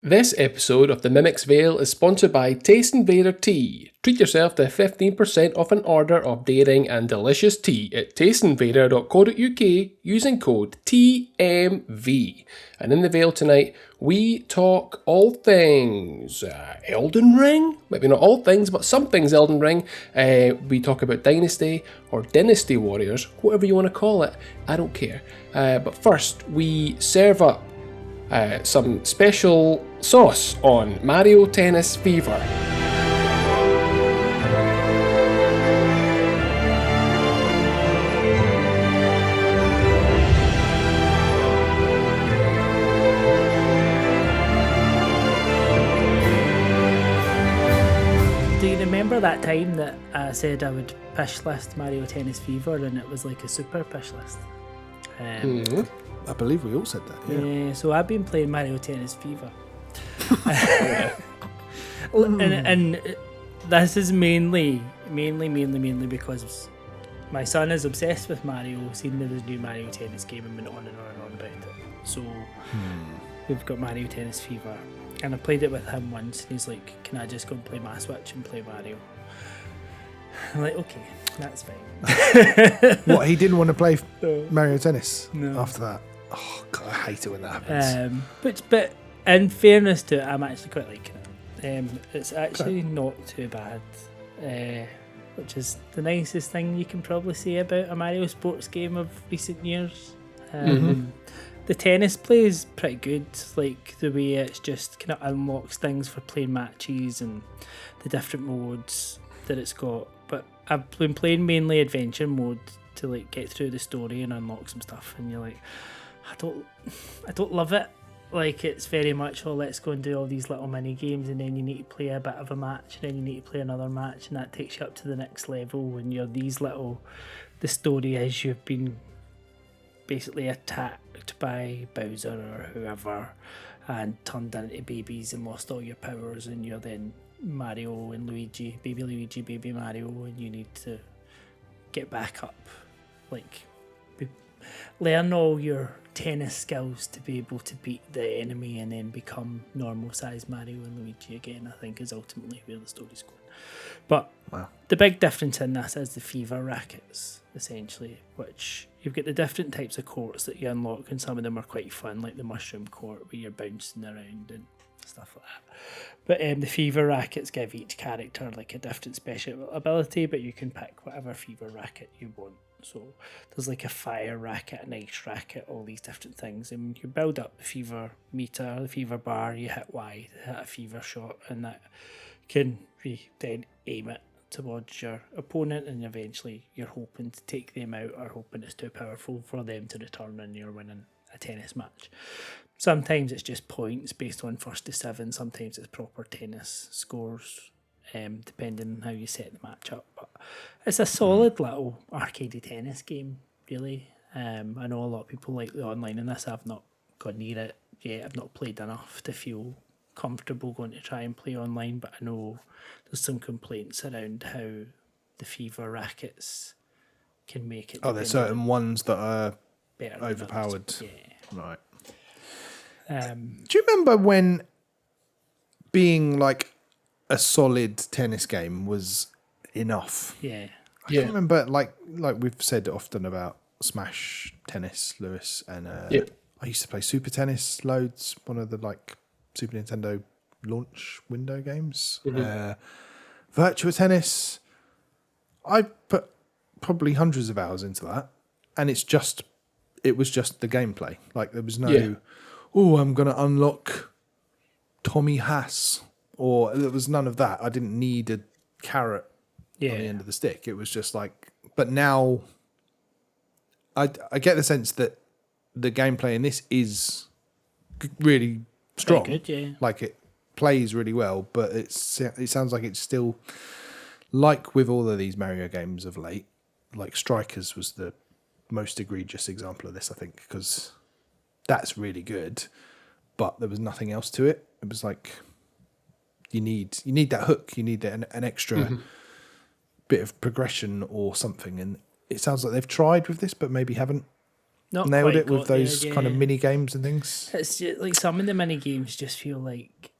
This episode of The Mimic's Veil is sponsored by Taste Invader Tea. Treat yourself to 15% off an order of daring and delicious tea at tasteinvader.co.uk using code TMV. And in the Veil tonight, we talk all things Elden Ring? Maybe not all things, but some things Elden Ring. We talk about Dynasty or Dynasty Warriors, whatever you want to call it. I don't care. But first, we serve up some special sauce on Mario Tennis Fever. Do you remember that time that I said I would push list Mario Tennis Fever and it was like a super push list? I believe we all said that, yeah. So I've been playing Mario Tennis Fever. and this is mainly because my son is obsessed with Mario, seen the new Mario Tennis game and been on and on and on about it. So we've got Mario Tennis Fever. And I played it with him once and he's like, can I just go and play my Switch and play Mario? I'm like, okay, that's fine. What, he didn't want to play Mario Tennis No. after that? Oh, God, I hate it when that happens. But in fairness to it, I'm actually quite liking it. It's actually not too bad, which is the nicest thing you can probably say about a Mario sports game of recent years. The tennis play is pretty good, like the way it's just kind of unlocks things for playing matches and the different modes that it's got. But I've been playing mainly adventure mode to like get through the story and unlock some stuff, and you're like, I don't love it. Like, it's very much, oh, let's go and do all these little mini games, and then you need to play a bit of a match, and then you need to play another match, and that takes you up to the next level. When you're these little, the story is you've been basically attacked by Bowser or whoever, and turned into babies and lost all your powers, and you're then Mario and Luigi, baby Mario, and you need to get back up, like learn all your tennis skills to be able to beat the enemy and then become normal size Mario and Luigi again, I think is ultimately where the story's going. But the big difference in this is the fever rackets, essentially, which you've got the different types of courts that you unlock, and some of them are quite fun, like the mushroom court where you're bouncing around and stuff like that. But the fever rackets give each character like a different special ability, but you can pick whatever fever racket you want. So there's like a fire racket, an ice racket, all these different things, and you build up the fever meter, the fever bar, you hit Y to hit a fever shot, and that can then aim it towards your opponent, and eventually you're hoping to take them out or hoping it's too powerful for them to return and you're winning a tennis match. Sometimes it's just points based on first to seven, sometimes it's proper tennis scores, depending on how you set the match up. But it's a solid little arcadey tennis game, really. I know a lot of people like the online in this. I've not gone near it yet. I've not played enough to feel comfortable going to try and play online, but I know there's some complaints around how the fever rackets can make it. Oh, there's certain ones that are better overpowered. Yeah. Right. Do you remember when being like a solid tennis game was enough? Yeah. I can't remember, like we've said often about Smash Tennis, Lewis, and I used to play Super Tennis loads, one of the like Super Nintendo launch window games. Virtua Tennis, I put probably hundreds of hours into that, and it was just the gameplay. Like there was no, I'm going to unlock Tommy Haas, or there was none of that. I didn't need a carrot on the end of the stick. It was just like, but now I get the sense that the gameplay in this is really strong. Very good, yeah. Like it plays really well, but it sounds like it's still, like with all of these Mario games of late, like Strikers was the most egregious example of this, I think, because that's really good, but there was nothing else to it. It was like you need that hook, you need an extra bit of progression or something, and it sounds like they've tried with this, but maybe haven't Not nailed quite it with got there, those kind of yeah. mini games and things. It's just, like some of the mini games just feel like,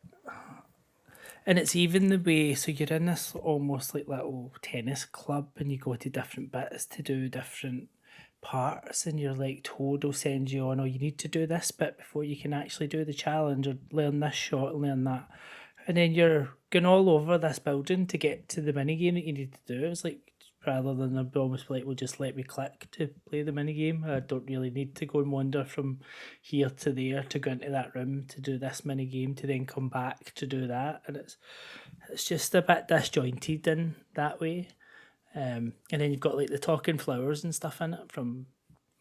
and it's even the way. So you're in this almost like little tennis club, and you go to different bits to do different parts, and you're like told will send you on, oh, you need to do this bit before you can actually do the challenge, or learn this shot, learn that, and then you're going all over this building to get to the mini game that you need to do. It was like, rather than almost like, well, just let me click to play the mini game. I don't really need to go and wander from here to there to go into that room to do this mini game to then come back to do that, and it's just a bit disjointed in that way. And then you've got like the talking flowers and stuff in it from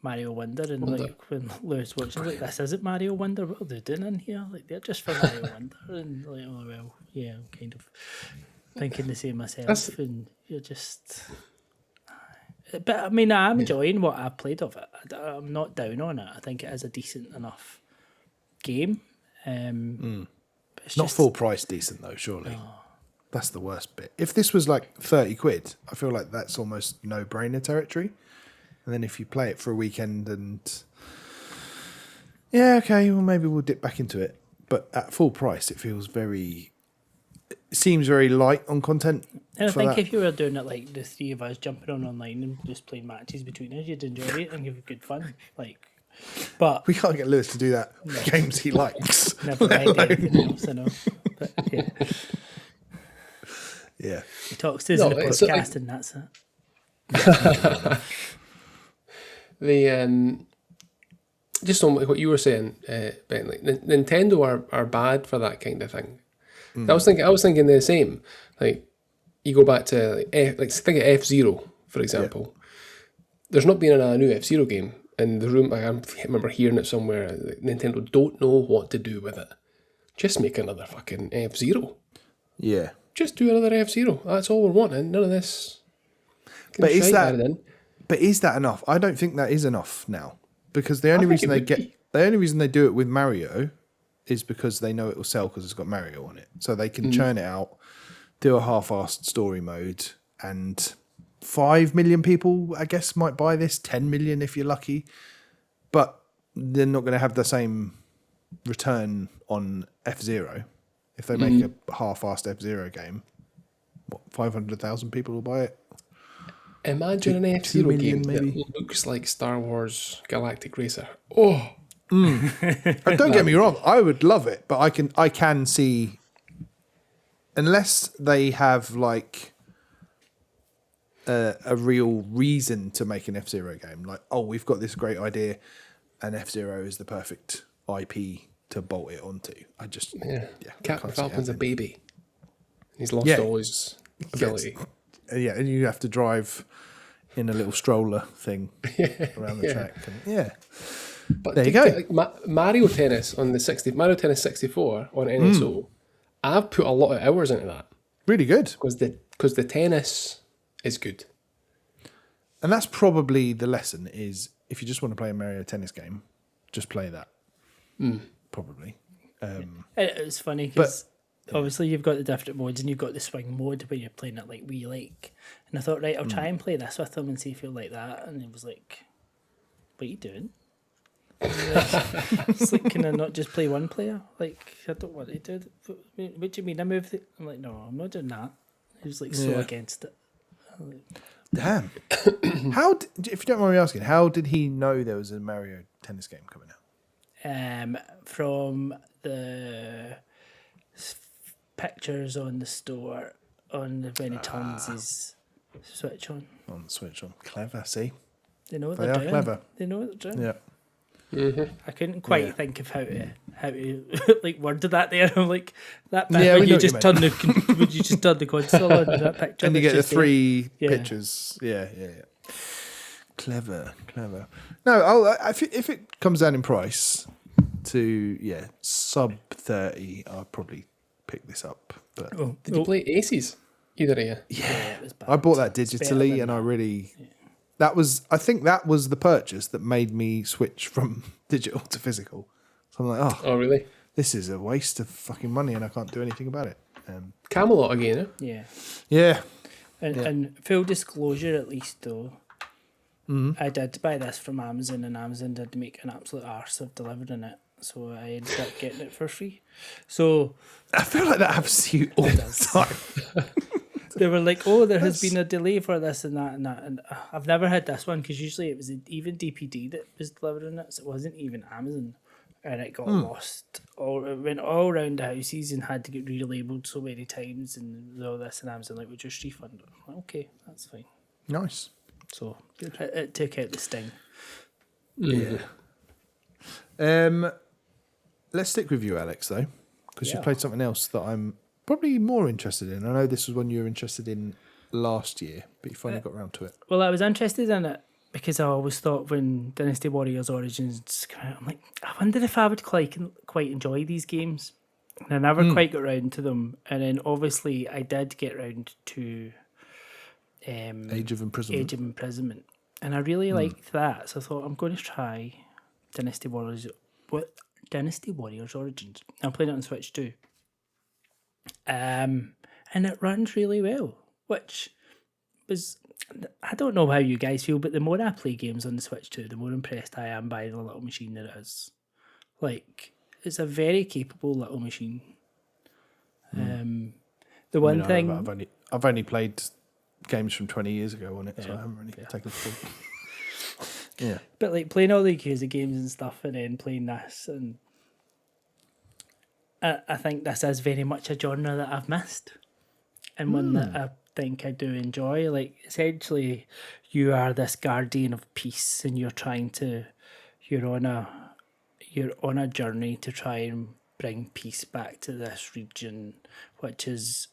Mario Wonder, and like when Lewis watching, like, this isn't Mario Wonder. What are they doing in here? Like, they're just for Mario Wonder, and like, oh well, yeah, I'm kind of thinking the same myself, and you're just. But I mean, I'm enjoying what I've played of it. I'm not down on it. I think it is a decent enough game. But it's Not just, full price decent though, surely. That's the worst bit. If this was like 30 quid, I feel like that's almost no-brainer territory. And then if you play it for a weekend and... yeah, okay, well, maybe we'll dip back into it. But at full price, it feels very... it seems very light on content. And I for think that. if you were doing it like the three of us jumping on online and just playing matches between us, you'd enjoy it and have good fun. Like, but We can't get Lewis to do that for games he likes. never mind anything else, I know. But yeah, Yeah. he talks to us in the it's podcast, like- and that's it. The just on what you were saying, Ben, like Nintendo are bad for that kind of thing. I was thinking the same. Like, you go back to like think of F-Zero, for example. There's not been a new F-Zero game in the room. Like, I remember hearing it somewhere. Like, Nintendo don't know what to do with it. Just make another fucking F-Zero. Yeah. Just do another F-Zero. That's all we're wanting. None of this. But is shite that- added in. But is that enough? I don't think that is enough now. Because the only think reason it they would get... be. the only reason they do it with Mario is because they know it will sell because it's got Mario on it. So they can churn it out, do a half-assed story mode, and 5 million people, I guess, might buy this. 10 million if you're lucky. But they're not going to have the same return on F-Zero. If they make a half-assed F-Zero game, what, 500,000 people will buy it? Imagine an F-Zero 2 million game maybe? that looks like Star Wars Galactic Racer. Oh, Don't get me wrong, I would love it, but I can see, unless they have like a real reason to make an F-Zero game, like, oh, we've got this great idea, and F-Zero is the perfect IP to bolt it onto. I just Captain can't see Falcon's a happening. baby. He's lost Yeah. all his ability. Yeah, and you have to drive in a little stroller thing around the track. And, But There you go. Like Mario Tennis on the Mario Tennis 64 on NSO. I've put a lot of hours into that really good. because the tennis is good. And that's probably the lesson: is if you just want to play a Mario Tennis game, just play that. Probably. It's funny because obviously you've got the different modes, and you've got the swing mode where you're playing it like we like. And I thought, right, I'll try and play this with them and see if you'll like that. And it was like, what are you doing? It's like, can I not just play one player? Like, I don't want to do that. What do you mean? I move the... I'm like, no, I'm not doing that. He was like so against it. Damn. If you don't mind me asking, how did he know there was a Mario Tennis game coming out? From the pictures on the store on when he turns his Switch on. On the Switch on. Clever, see? They know what They they're are doing. clever. They know what they're doing. Yeah. I couldn't quite think of how to like word that there. I'm like that bit Yeah, where we know you what you just turn the would you just turn the console on that picture And you get the that's just there. three Yeah. pictures. Yeah. Clever. No, if it comes down in price to, sub 30, I'll probably pick this up. But Did you play Aces? Either of you? Yeah, it was bad. I bought that It's better digitally, than and that. I really... I think that was the purchase that made me switch from digital to physical. So I'm like, Oh, really? this is a waste of fucking money, and I can't do anything about it. Camelot again, eh? Yeah. Yeah. And full disclosure, at least though, I did buy this from Amazon, and Amazon did make an absolute arse of delivering it. So I ended up getting it for free. So I feel like that happens to you all the time. they were like, "Oh, there has been a delay for this and that and that." And I've never had this one because usually it was even DPD that was delivering it, so it wasn't even Amazon, and it got lost. It went all around the houses and had to get relabeled so many times and all this. And Amazon like, "We just refund it." I'm like, okay, that's fine. Nice. So it took out the sting. Yeah. Let's stick with you, Alex, though, because you played something else that I'm probably more interested in. I know this was one you were interested in last year, but you finally got around to it. Well, I was interested in it because I always thought when Dynasty Warriors Origins came out, I'm like, I wonder if I would quite enjoy these games. And I never quite got around to them. And then obviously I did get around to Age of Imprisonment. And I really liked that. So I thought I'm going to try Dynasty Warriors Origins. I'm playing it on Switch too. And it runs really well, which was, I don't know how you guys feel, but the more I play games on the Switch too, the more impressed I am by the little machine that it is. Like, it's a very capable little machine. The one thing... I've only played games from 20 years ago on it, so I haven't really taken it full. Yeah. But like playing all the Yakuza games and stuff and then playing this, and I think this is very much a genre that I've missed and one that I think I do enjoy. Like, essentially you are this guardian of peace and you're on a journey to try and bring peace back to this region, which is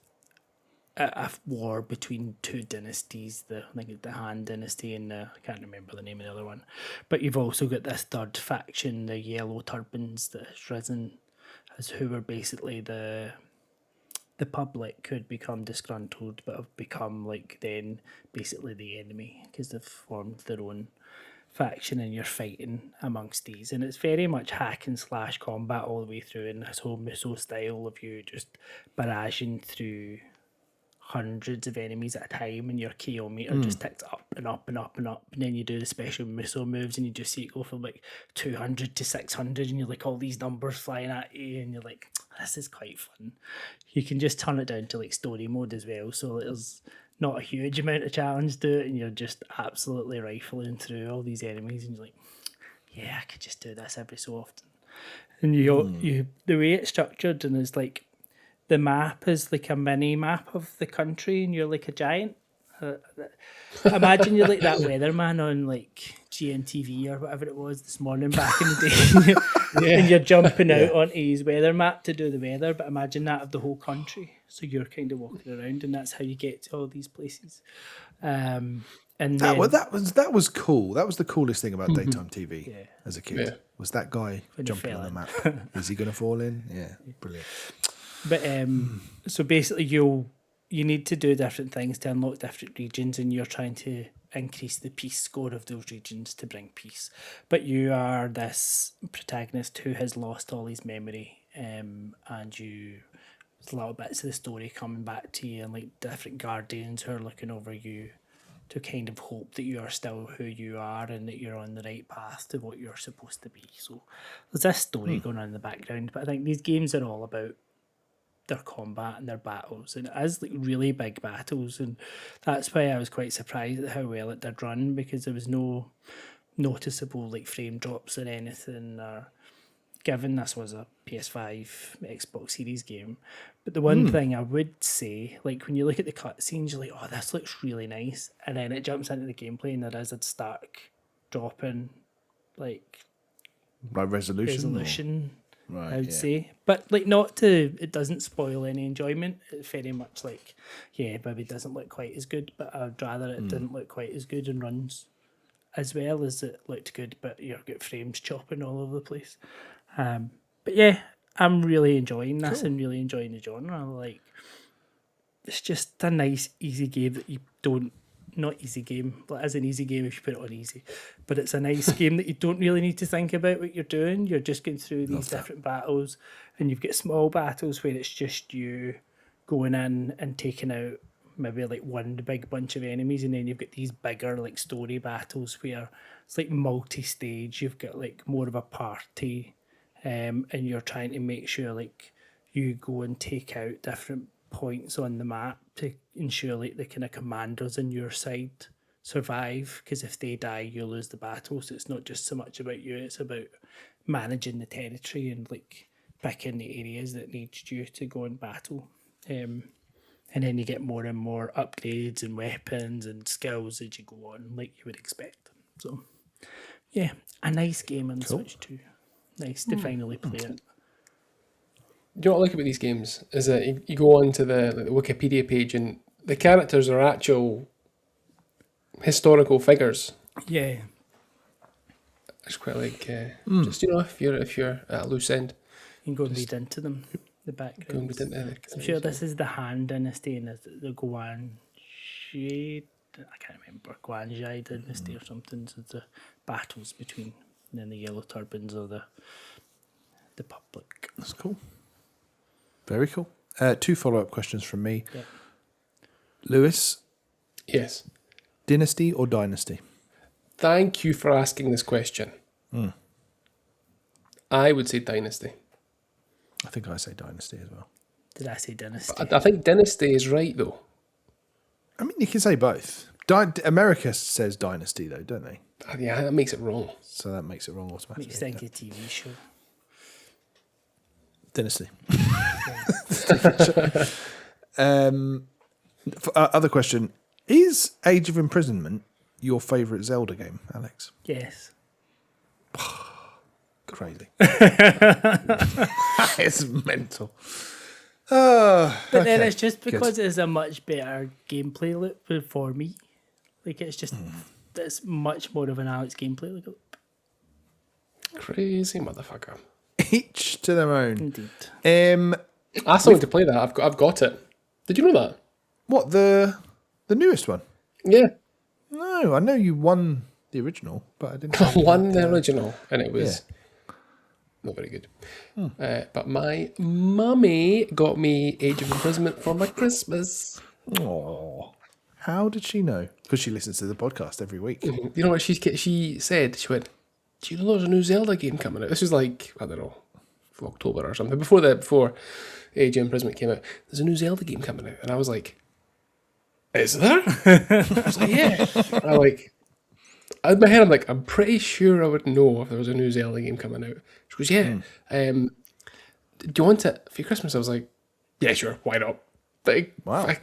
a war between two dynasties, I think the Han Dynasty and I can't remember the name of the other one. But you've also got this third faction, the Yellow Turbans, that has risen, as who were basically the public who had become disgruntled but have become like then basically the enemy because they've formed their own faction and you're fighting amongst these. And it's very much hack and slash combat all the way through, and this whole Musou style of you just barraging through hundreds of enemies at a time, and your KO meter just ticks up and up and up and up, and then you do the special Musou moves and you just see it go from like 200 to 600 and you're like all these numbers flying at you and you're like, this is quite fun. You can just turn it down to like story mode as well, so there's not a huge amount of challenge to it and you're just absolutely rifling through all these enemies and you're like, yeah, I could just do this every so often. And you the way it's structured, and it's like the map is like a mini map of the country and you're like a giant. Imagine you're like that weatherman on like GMTV or whatever it was this morning back in the day. And you're jumping out onto his weather map to do the weather, but imagine that of the whole country. So you're kind of walking around and that's how you get to all these places. And that was cool. That was the coolest thing about daytime TV as a kid. Was that guy jumping on the map. Is he going to fall in? Yeah, brilliant. But so basically you need to do different things to unlock different regions, and you're trying to increase the peace score of those regions to bring peace. But you are this protagonist who has lost all his memory, and there's little bits of the story coming back to you, and like different guardians who are looking over you to kind of hope that you are still who you are and that you're on the right path to what you're supposed to be. So there's this story going on in the background, but I think these games are all about their combat and their battles, and it is like really big battles, and that's why I was quite surprised at how well it did run, because there was no noticeable like frame drops or anything, or given this was a PS5 Xbox Series game. But the one thing I would say, like when you look at the cutscenes, you're like, oh, this looks really nice, and then it jumps into the gameplay and there is a stark drop in like resolution. Right, I would say, but like it doesn't spoil any enjoyment. It's very much like, yeah, maybe it doesn't look quite as good, but I'd rather it didn't look quite as good and runs as well as it looked good, but you've got frames chopping all over the place. But yeah, I'm really enjoying this and really enjoying the genre. Like, it's just a nice, easy game that you don't. Not easy game, but as an easy game if you put it on easy. But it's a nice game that you don't really need to think about what you're doing. You're just going through these different battles, and you've got small battles where it's just you going in and taking out maybe like one big bunch of enemies, and then you've got these bigger like story battles where it's like multi-stage. You've got like more of a party, and you're trying to make sure like you go and take out different points on the map to ensure like the kind of commanders on your side survive, because if they die you lose the battle. So it's not just so much about you, it's about managing the territory and like picking the areas that need you to go and battle. And then you get more and more upgrades and weapons and skills as you go on, like you would expect. So yeah, a nice game on the Switch too. Nice to finally play it. Do you know what I like about these games is that you go on to the Wikipedia page and the characters are actual historical figures. Yeah. It's quite like just if you're at a loose end, You can go and read into them, the go and backgrounds. read into I'm sure this is the Han Dynasty and the Guanxi. I can't remember, Guanxi Dynasty or something. So the battles between then the Yellow Turbans or the Public. That's cool. Very cool. 2 follow-up questions from me. Yeah. Lewis, Yes. Dynasty or Dynasty? Thank you for asking this question. I would say Dynasty. I think I say Dynasty as well. Did I say Dynasty? I think Dynasty is right though. I mean, you can say both. America says Dynasty, though, don't they? Yeah, that makes it wrong. So that makes it wrong automatically. Makes think a TV show. Dynasty. Other question. Is Age of Imprisonment your favourite Zelda game, Alex? Yes. Crazy. It's mental. But then it's just because it's a much better gameplay loop for me. Like it's just it's much more of an Alex gameplay loop. Crazy motherfucker. Each to their own. Indeed. I still want to play that. I've got it. Did you know that? What, the newest one? Yeah. No, I know you won the original, but I didn't. I won the original, and it was not very good. But my mummy got me Age of Imprisonment for my Christmas. Oh, how did she know? Because she listens to the podcast every week. You know what she said? She went, "Do you know there's a new Zelda game coming out?" This was like, I don't know, October or something before Age of Imprisonment came out. There's a new Zelda game coming out, and I was like, "Is there?" I was like, "Yeah." In my head, I'm like, I'm pretty sure I would know if there was a new Zelda game coming out. She goes, "Yeah. Do you want it for Christmas?" I was like, "Yeah, sure. Why not?" But Wow. I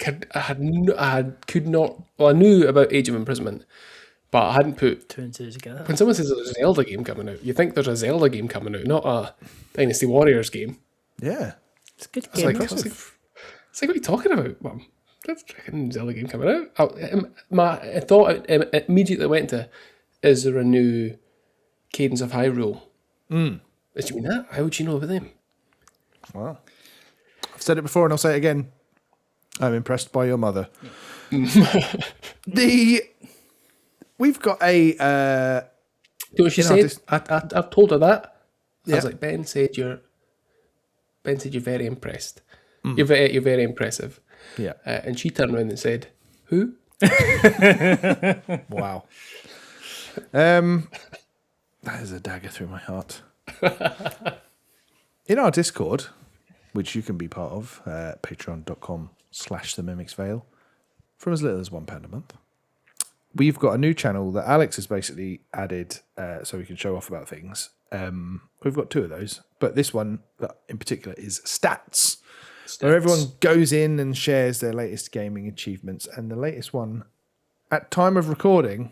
knew about Age of Imprisonment, but I hadn't put. Two and two together. When someone says there's a Zelda game coming out, you think there's a Zelda game coming out, not a Dynasty Warriors game. Yeah. It's a good I was game. like, what are you talking about, Mum? There's a Zelda game coming out. I thought it immediately went to, is there a new Cadence of Hyrule? Did you mean that? How would you know about them? Wow. I've said it before and I'll say it again. I'm impressed by your mother. We've got a. You know what she said? I've told her that. I was like, Ben said you're very impressed. You're very impressive. Yeah. And she turned around and said, "Who?" Wow. That is a dagger through my heart. In our Discord, which you can be part of, patreon.com/themimicsvale, from as little as £1 a month, we've got a new channel that Alex has basically added so we can show off about things. We've got 2 of those, but this one in particular is Stats, where everyone goes in and shares their latest gaming achievements. And the latest one, at time of recording,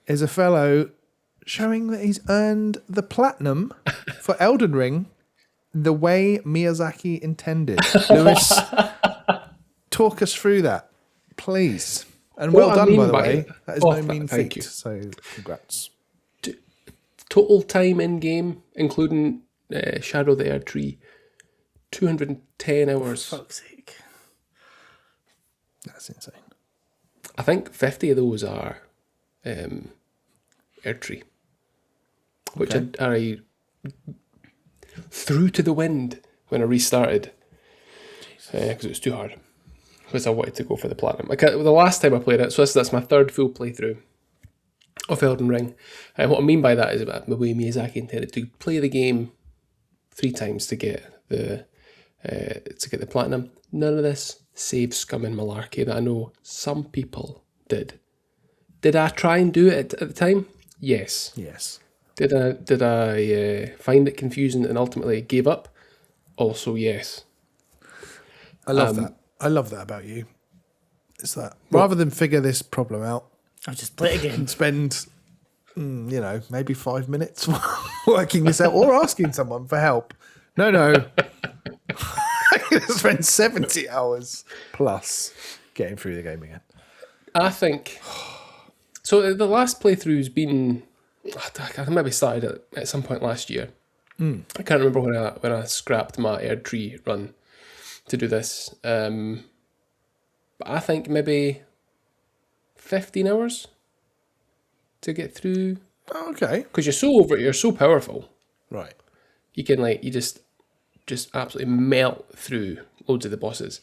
is a fellow showing that he's earned the platinum for Elden Ring the way Miyazaki intended. Lewis, talk us through that, please. And well done, by the way. That is no mean feat. You. So, congrats. Total time in game, including Shadow of the Erd Tree, 210 hours. For fuck's sake. That's insane. I think 50 of those are Erd Tree, which I threw to the wind when I restarted because it was too hard. because I wanted to go for the platinum. Like the last time I played it, so that's my third full playthrough of Elden Ring. And what I mean by that is the way Miyazaki intended to play the game 3 times to get the platinum. None of this save scum and malarkey that I know some people did. Did I try and do it at the time? Yes. Yes. Did I find it confusing and ultimately gave up? Also, yes. I love that. I love that about you. It's that rather than figure this problem out, I'll just play it again. and spend, maybe 5 minutes working this out or asking someone for help. No. I'm going to spend 70 hours plus getting through the game again. I think... So the last playthrough's been... I maybe started at some point last year. I can't remember when I scrapped my Air Tree run to do this. But I think maybe 15 hours to get through. Okay. Because you're so powerful. Right. You can you just absolutely melt through loads of the bosses.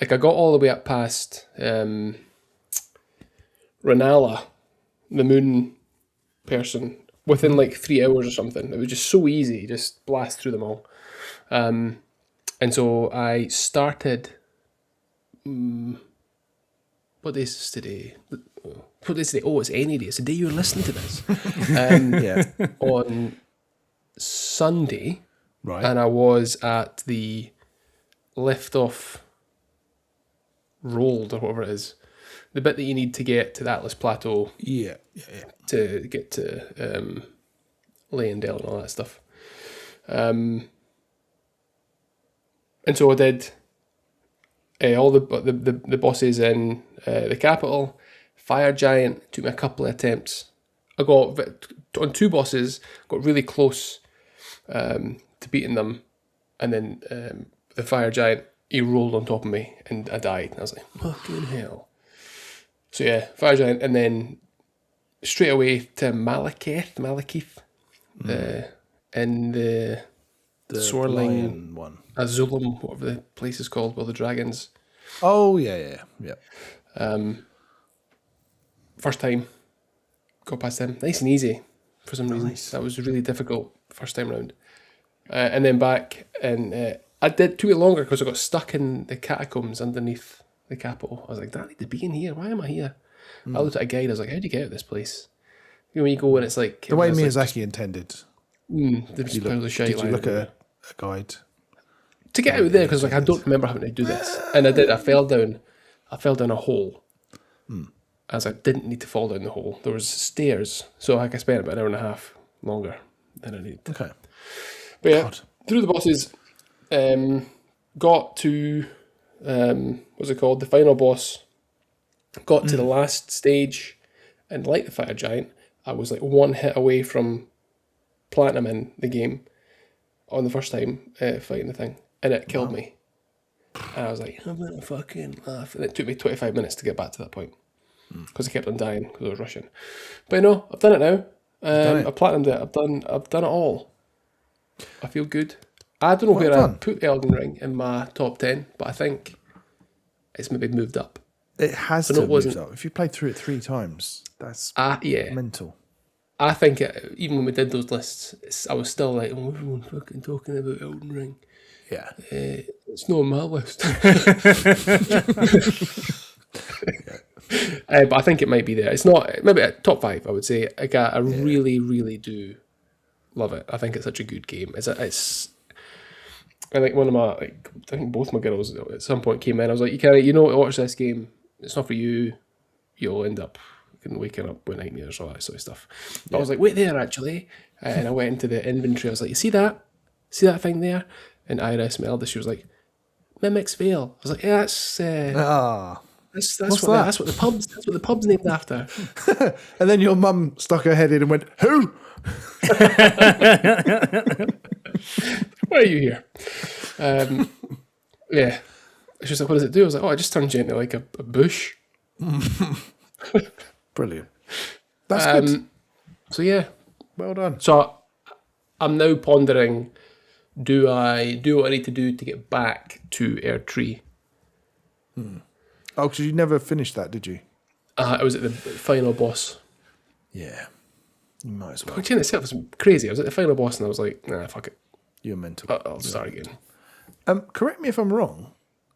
Like I got all the way up past Renala, the moon person, within 3 hours or something. It was just so easy, just blast through them all. And so I started. What day is today? What day is today? Oh, it's any day. It's the day you're listening to this. On Sunday, Right. and I was at the lift-off rolled or whatever it is, the bit that you need to get to the Atlas Plateau. Yeah. To get to Leyendell and all that stuff. And so I did all the bosses in the capital. Fire Giant took me a couple of attempts. I got on 2 bosses, got really close to beating them, and then the Fire Giant, he rolled on top of me and I died. And I was like, fucking hell. So yeah, Fire Giant, and then straight away to Malekith, and the swirling one. Azulum, whatever the place is called, well, the dragons. Oh yeah. First time, got past them, nice and easy for some reason. Nice. That was really difficult first time round, and then back, and I did took it longer because I got stuck in the catacombs underneath the capital. I was like, do I need to be in here? Why am I here? I looked at a guide. I was like, how do you get out of this place? You know, when you go and it's like The way Miyazaki intended. There's just piles of shite. Did you look at a guide? To get out of there, because I don't remember having to do this, and I did. I fell down a hole, as I didn't need to fall down the hole. There was stairs, so I spent about an hour and a half longer than I needed. Okay. But yeah, through the bosses, got to what's it called? The final boss. Got to the last stage, and like the Fire Giant, I was like 1 hit away from platinum in the game on the first time fighting the thing, and it killed me. And I was like, I'm gonna fucking laugh. And it took me 25 minutes to get back to that point because I kept on dying because I was rushing. But no, I've done it now. I've platinumed it. I've done it all. I feel good. I don't know where I put Elden Ring in my top 10, but I think it's maybe moved up. It has to move up. If you played through it 3 times, that's mental. I think even when we did those lists, I was still like, oh, everyone's fucking talking about Elden Ring. Yeah. It's not on my list. But I think it might be there. It's not, maybe at top 5, I would say. I really, really do love it. I think it's such a good game. I think one of my, I think both my girls at some point came in. I was like, you know, watch this game. It's not for you. You'll end up waking up with nightmares, all that sort of stuff. But I was like, wait there, actually. And I went into the inventory. I was like, you see that? See that thing there? And Ira smelled it. She was like, Mimic's Vale. I was like, yeah, that's what the pub's named after. And then your mum stuck her head in and went, who? Why are you here? Yeah. She was like, what does it do? I was like, oh, it just turns you into like a bush. Brilliant. That's good. So yeah. Well done. So I'm now pondering, do I do what I need to do to get back to Air Tree? Oh, because you never finished that, did you? I was at the final boss. Yeah. You might as well. The chain itself was crazy. I was at the final boss and I was like, nah, fuck it. You're mental. I'll start again. Correct me if I'm wrong,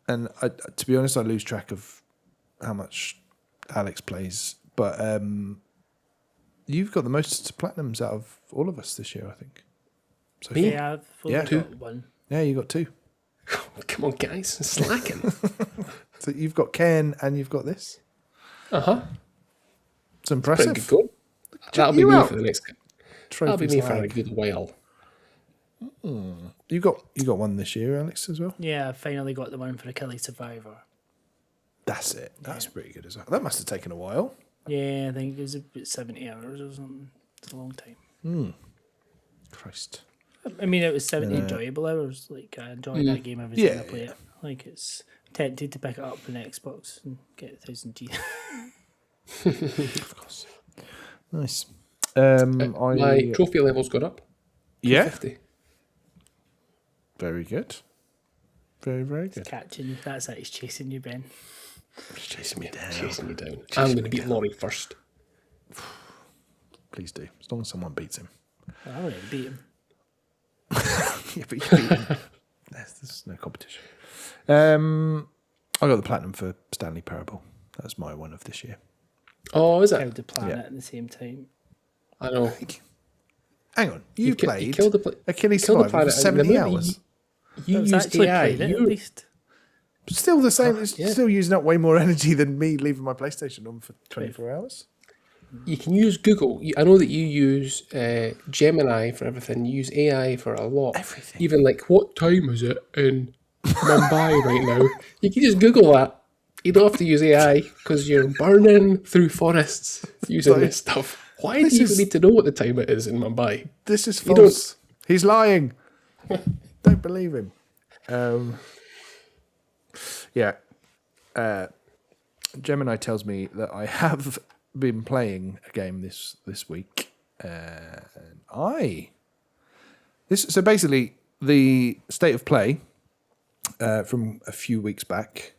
and to be honest, I lose track of how much Alex plays, but you've got the most platinums out of all of us this year, I think. So Me? Yeah, I've only got one. Yeah, you got 2. Come on, guys, slacking. So you've got Ken and you've got this. It's impressive. Pretty good goal. That'll be me for the next. That'll be me for a good while. You got one this year, Alex, as well. Yeah, I finally got the one for Achilles Survivor. That's it. That's pretty good as well. That must have taken a while. Yeah, I think it was about 70 hours or something. It's a long time. Christ. I mean, it was 70 enjoyable hours. Like, I enjoy that game every time I play it. Like, it's tempted to pick it up on Xbox and get 1000G. Of course. Nice. My trophy level's got up. Yeah. 50. Very good. Very, very good. Catching you. That's how he's chasing you, Ben. He's chasing me down. Chasing me down. I'm going to beat Laurie first. Please do. As long as someone beats him. Well, I already beat him. Yeah, but you beat him. There's no competition. I got the platinum for Stanley Parable. That's my one of this year. Oh, is Killed it? the planet at the same time. I know. Hang on. You played killed Achilles killed the Survivor for planet. 70 hours. You was used actually AI. played it, at least. Still the same. It's yeah. still using up way more energy than me leaving my PlayStation on for 24 hours. You can use Google. I know that you use Gemini for everything. You use AI for a lot. Everything. Even like, what time is it in Mumbai right now? You can just Google that. You don't have to use AI because you're burning through forests using this stuff. Why do you even need to know what the time it is in Mumbai? This is false. He's lying. Don't believe him. Gemini tells me that I have been playing a game this week. So basically the state of play from a few weeks back,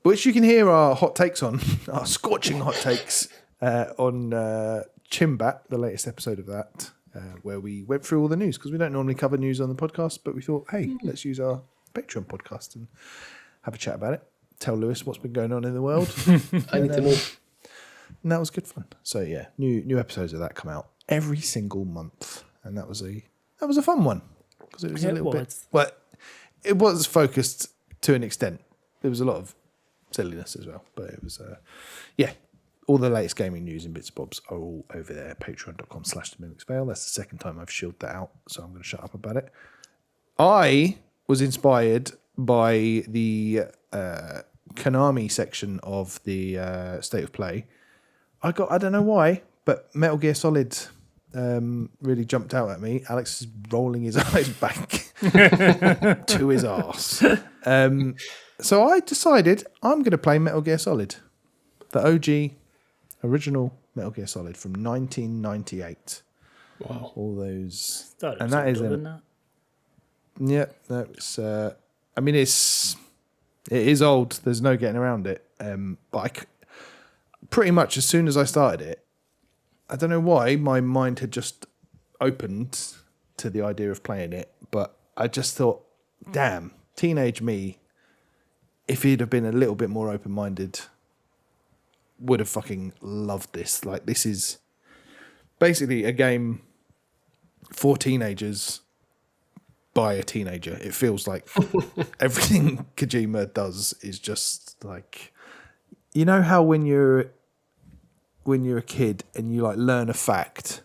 which you can hear our hot takes on, our scorching hot takes on Chimbat, the latest episode of that, where we went through all the news, because we don't normally cover news on the podcast, but we thought, hey, let's use our Patreon podcast and have a chat about it. Tell Lewis what's been going on in the world. I need to know. And that was good fun. So yeah, new episodes of that come out every single month, and that was a fun one, because it was a little bit. Well, it was focused to an extent. There was a lot of silliness as well, but it was all the latest gaming news and bits and bobs are all over there. Patreon.com/themimicsvale. That's the second time I've shielded that out, so I'm going to shut up about it. I was inspired by the Konami section of the State of Play. I don't know why, but Metal Gear Solid really jumped out at me. Alex is rolling his eyes back to his arse. So I decided I'm going to play Metal Gear Solid, the OG original Metal Gear Solid from 1998. Wow. All those, And that is it. Yeah, that's. I mean, it is old. There's no getting around it. But pretty much as soon as I started it, I don't know why my mind had just opened to the idea of playing it. But I just thought, damn, teenage me, if he'd have been a little bit more open-minded, would have fucking loved this. Like, this is basically a game for teenagers by a teenager. It feels like everything Kojima does is just like, you know how when you're a kid and you like learn a fact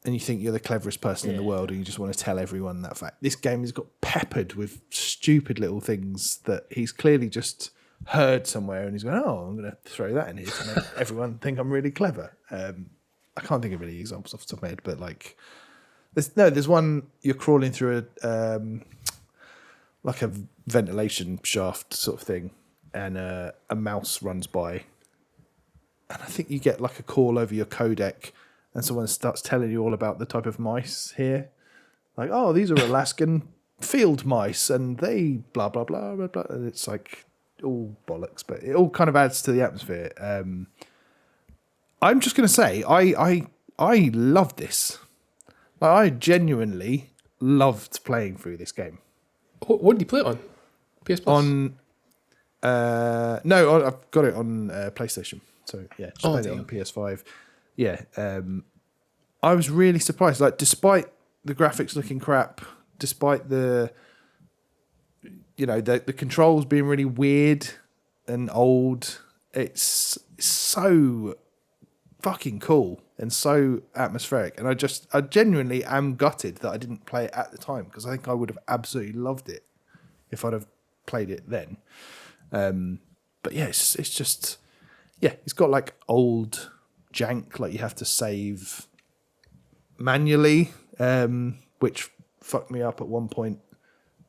and you think you're the cleverest person in the world and you just want to tell everyone that fact. This game has got peppered with stupid little things that he's clearly just heard somewhere and he's going, oh, I'm going to throw that in here to make everyone think I'm really clever. I can't think of any examples off the top of my head, but like, there's one you're crawling through like a ventilation shaft sort of thing, and a mouse runs by, and I think you get like a call over your codec, and someone starts telling you all about the type of mice here, like, oh, these are Alaskan field mice and they blah blah blah blah blah. And it's like all bollocks, but it all kind of adds to the atmosphere. I'm just going to say I love this. Like, I genuinely loved playing through this game. What did you play it on? PS Plus? No, I've got it on PlayStation. So yeah, just played it on PS5. Yeah, I was really surprised. Like, despite the graphics looking crap, despite the controls being really weird and old, it's so fucking cool and so atmospheric. And I genuinely am gutted that I didn't play it at the time, because I think I would have absolutely loved it if I'd have played it then. But yeah, it's just, yeah, it's got like old jank, like you have to save manually, which fucked me up at one point,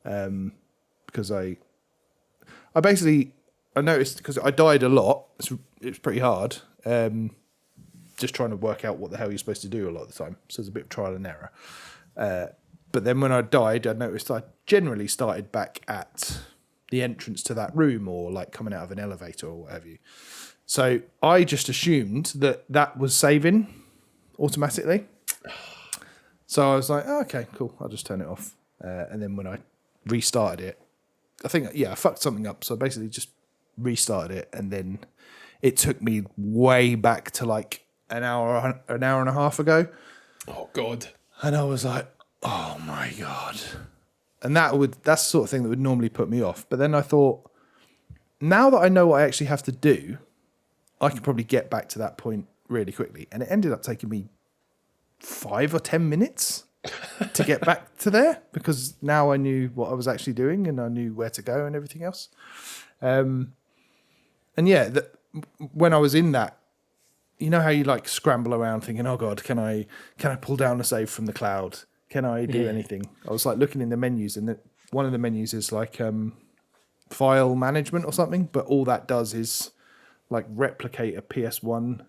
because I noticed, because I died a lot. It was pretty hard, just trying to work out what the hell you're supposed to do a lot of the time. So it's a bit of trial and error. But then when I died, I noticed I generally started back at the entrance to that room, or like coming out of an elevator or what have you. So I just assumed that was saving automatically. So I was like, oh, okay, cool, I'll just turn it off. And then when I restarted it, I think, yeah, I fucked something up. So I basically just restarted it, and then it took me way back to like an hour and a half ago. Oh, God. And I was like, oh, my God. And that's the sort of thing that would normally put me off. But then I thought, now that I know what I actually have to do, I could probably get back to that point really quickly. And it ended up taking me 5 or 10 minutes to get back to there, because now I knew what I was actually doing and I knew where to go and everything else. And yeah, when I was in that, you know how you like scramble around thinking, oh God, can I pull down a save from the cloud? Can I do anything? I was like looking in the menus, and one of the menus is like file management or something, but all that does is like replicate a PS1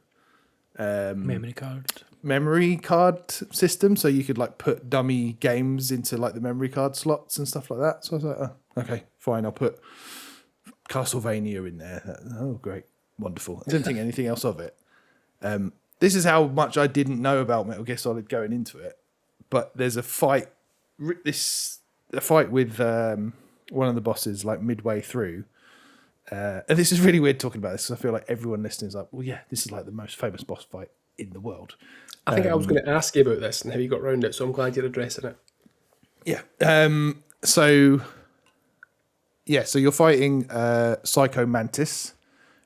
memory card system, so you could like put dummy games into like the memory card slots and stuff like that. So I was like, oh, okay, fine, I'll put Castlevania in there. Oh, great, wonderful. I didn't think anything else of it. This is how much I didn't know about Metal Gear Solid going into it. But there's a fight. A fight with one of the bosses like midway through. And this is really weird talking about this, because I feel like everyone listening is like, well, yeah, this is like the most famous boss fight in the world. I think I was going to ask you about this and how you got around it, so I'm glad you're addressing it. Yeah. So you're fighting Psycho Mantis,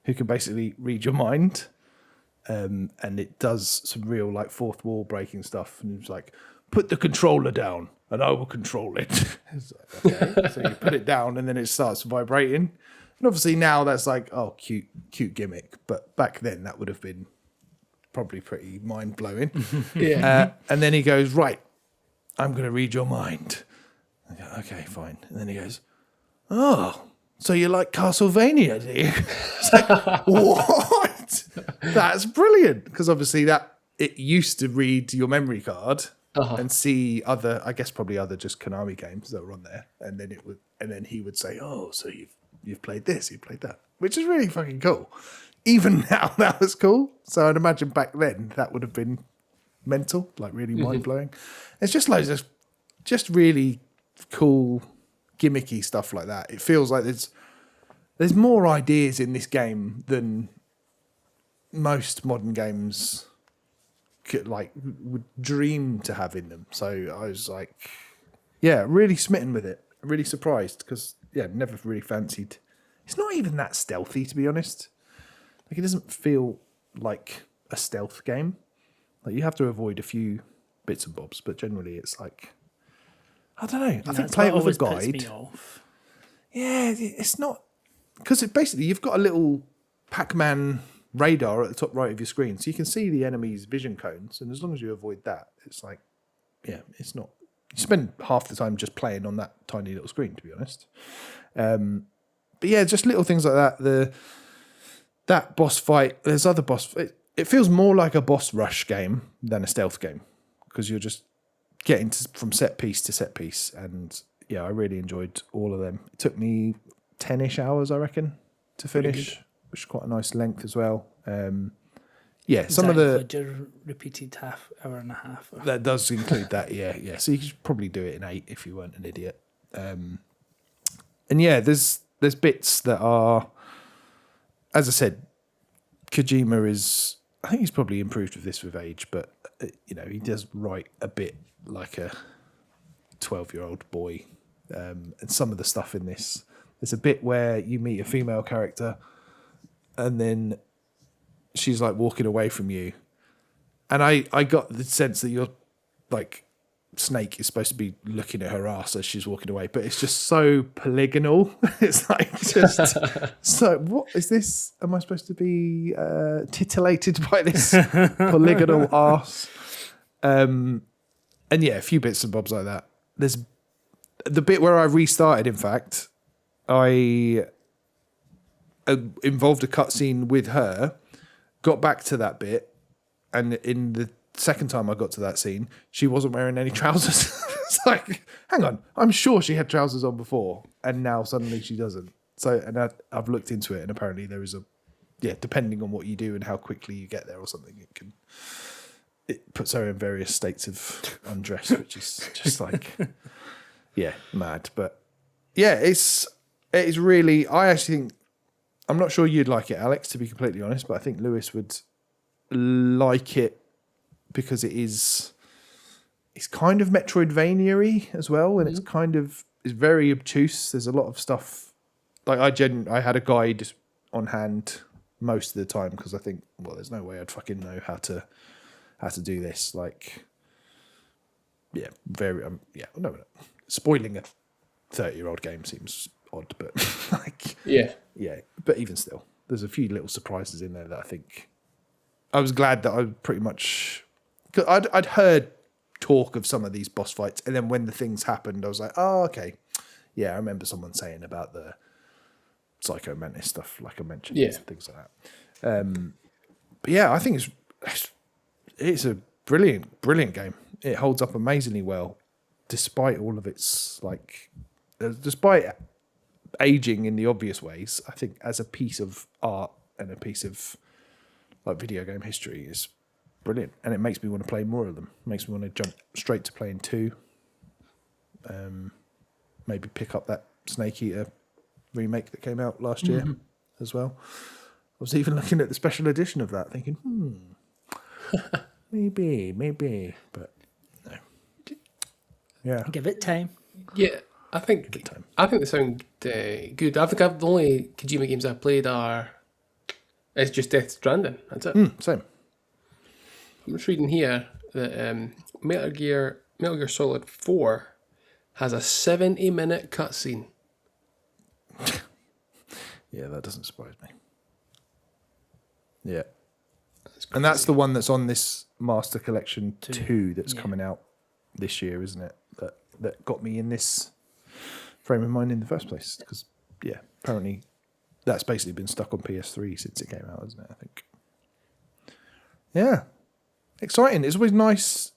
who can basically read your mind. And it does some real like fourth wall breaking stuff. And it's like, put the controller down and I will control it. It's like, okay. So you put it down and then it starts vibrating. And obviously now that's like, oh, cute gimmick. But back then that would have been probably pretty mind blowing. Yeah. And then he goes, right, I'm going to read your mind. I go, okay, fine. And then he goes, oh, so you like Castlevania, do you? It's like, what? That's brilliant. Because obviously it used to read your memory card and see other, I guess probably other just Konami games that were on there. And then he would say, oh, so you've played this, you've played that, which is really fucking cool. Even now, that was cool. So I'd imagine back then that would have been mental, like really mind blowing. It's just loads of just really cool, gimmicky stuff like that. It feels like there's more ideas in this game than most modern games would dream to have in them. So I was like, yeah, really smitten with it. Really surprised, because never really fancied. It's not even that stealthy, to be honest. Like, it doesn't feel like a stealth game. Like, you have to avoid a few bits and bobs, but generally it's like, I don't know. I think play it with a guide. Yeah, it's not, because basically you've got a little Pac-Man radar at the top right of your screen, so you can see the enemy's vision cones, and as long as you avoid that, it's like, yeah, it's not. You spend half the time just playing on that tiny little screen, to be honest. But yeah, just little things like that. That boss fight, there's other boss. It feels more like a boss rush game than a stealth game, because you're just getting from set piece to set piece, and I really enjoyed all of them. It took me 10-ish hours, I reckon, to finish, which is quite a nice length as well. Some of the... Your repeated hour and a half. That does include that, yeah. So you could probably do it in 8 if you weren't an idiot. There's bits that are, as I said, Kojima is, I think he's probably improved with this with age, but he does write a bit like a 12-year-old boy. And some of the stuff in this, there's a bit where you meet a female character and then she's like walking away from you. And I got the sense that you're like, Snake is supposed to be looking at her ass as she's walking away, but it's just so polygonal. It's like just so. What is this? Am I supposed to be titillated by this polygonal arse? And a few bits and bobs like that. There's the bit where I restarted. In fact, I involved a cutscene with her. Got back to that bit, and in the second time I got to that scene, she wasn't wearing any trousers. It's like, hang on, I'm sure she had trousers on before, and now suddenly she doesn't. So, and I've looked into it, and apparently there is depending on what you do and how quickly you get there or something, it puts her in various states of undress, which is just like, mad. But it is really. I actually think, I'm not sure you'd like it, Alex, to be completely honest, but I think Lewis would like it. Because it's kind of Metroidvania-y as well, and it's very obtuse. There's a lot of stuff. Like I had a guide on hand most of the time because I think, well, there's no way I'd fucking know how to do this. Like, no. Spoiling a 30-year-old game seems odd, but but even still, there's a few little surprises in there that I think I was glad that I pretty much. Cause I'd heard talk of some of these boss fights, and then when the things happened, I was like, oh, okay. Yeah, I remember someone saying about the Psycho Mantis stuff, like I mentioned, and things like that. But I think it's a brilliant game. It holds up amazingly well, despite all of its, despite aging in the obvious ways. I think as a piece of art and a piece of, video game history is brilliant, and it makes me want to play more of them. It makes me want to jump straight to playing 2. Maybe pick up that Snake Eater remake that came out last year as well. I was even looking at the special edition of that, thinking, maybe, but no. Yeah, give it time. Yeah, I think they sound good. I think the only Kojima games I've played it's just Death Stranding. That's it. Same. I'm just reading here that Metal Gear Solid 4 has a 70-minute cutscene. Yeah, that doesn't surprise me. Yeah. And that's the one that's on this Master Collection 2 that's coming out this year, isn't it? That got me in this frame of mind in the first place. Because, apparently that's basically been stuck on PS3 since it came out, isn't it, I think? Yeah. Exciting. It's always nice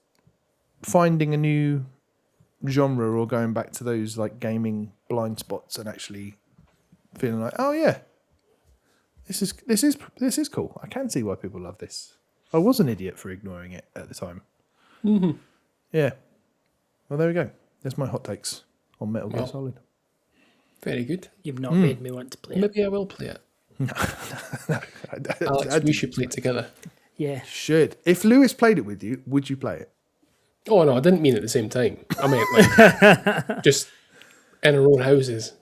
finding a new genre or going back to those gaming blind spots and actually feeling like, oh yeah, this is cool. I can see why people love this. I was an idiot for ignoring it at the time. Mm-hmm. Yeah. Well, there we go. There's my hot takes on Metal Gear Solid. Very good. You've not made me want to play it. Maybe I will play it. Alex, we should play it together. Yeah. Should. If Lewis played it with you, would you play it? Oh, no, I didn't mean at the same time. I mean, just in our own houses.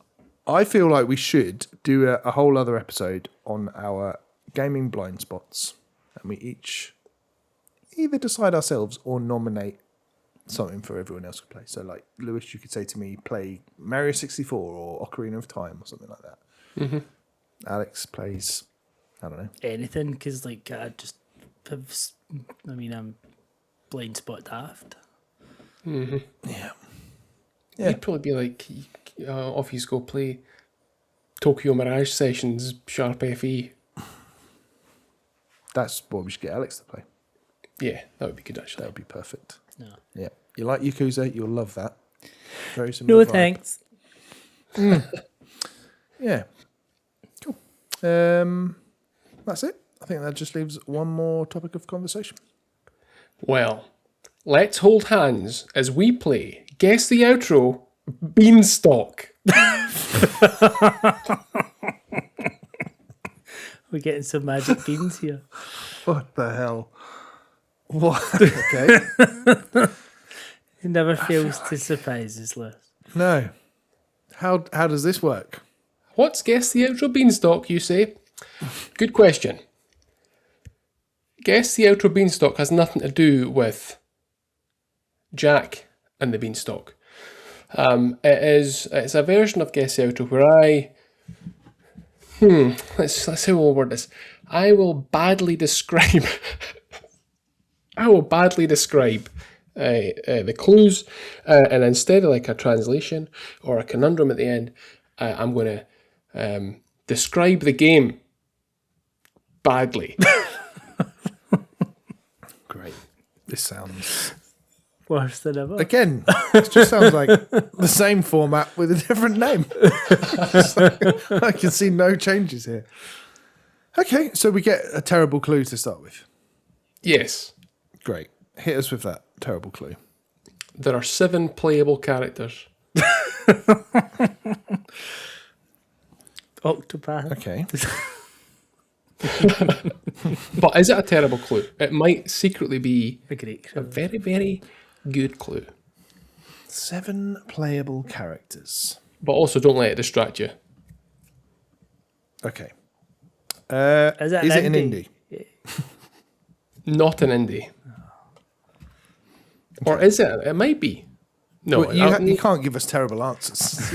I feel like we should do a whole other episode on our gaming blind spots. And we each either decide ourselves or nominate something for everyone else to play. So, Lewis, you could say to me, play Mario 64 or Ocarina of Time or something like that. Mm-hmm. Alex plays, I don't know. Anything, because, I just have... I'm blind spot daft. Mm-hmm. Yeah. You'd probably be off you go play Tokyo Mirage Sessions Sharp FE. That's what we should get Alex to play. Yeah, that would be good, actually. That would be perfect. No. Yeah. You like Yakuza, you'll love that. Very similar. No vibe. thanks. Yeah. Cool. That's it. I think that just leaves one more topic of conversation. Well, let's hold hands as we play Guess the Outro Beanstalk. We're getting some magic beans here. What the hell? What? Okay. It never fails to surprise us, Lewis. No. How does this work? What's Guess the Outro Beanstalk, you say? Good question. Guess the Outro Beanstalk has nothing to do with Jack and the Beanstalk. It's a version of Guess the Outro where let's see how we'll word this. I will badly describe the clues, and instead of like a translation or a conundrum at the end, I'm going to describe the game badly. Great. This sounds... Worse than ever. Again, it just sounds like the same format with a different name. I can see no changes here. Okay, so we get a terrible clue to start with. Yes. Great. Hit us with that terrible clue. There are 7 playable characters. Octopath. Okay. But is it a terrible clue? It might secretly be A great a clue. very, very good clue. 7 playable characters. But also don't let it distract you. Okay. Is it it an indie? indie? Not an indie. Or is it? It might be. No, Well, you can't give us terrible answers.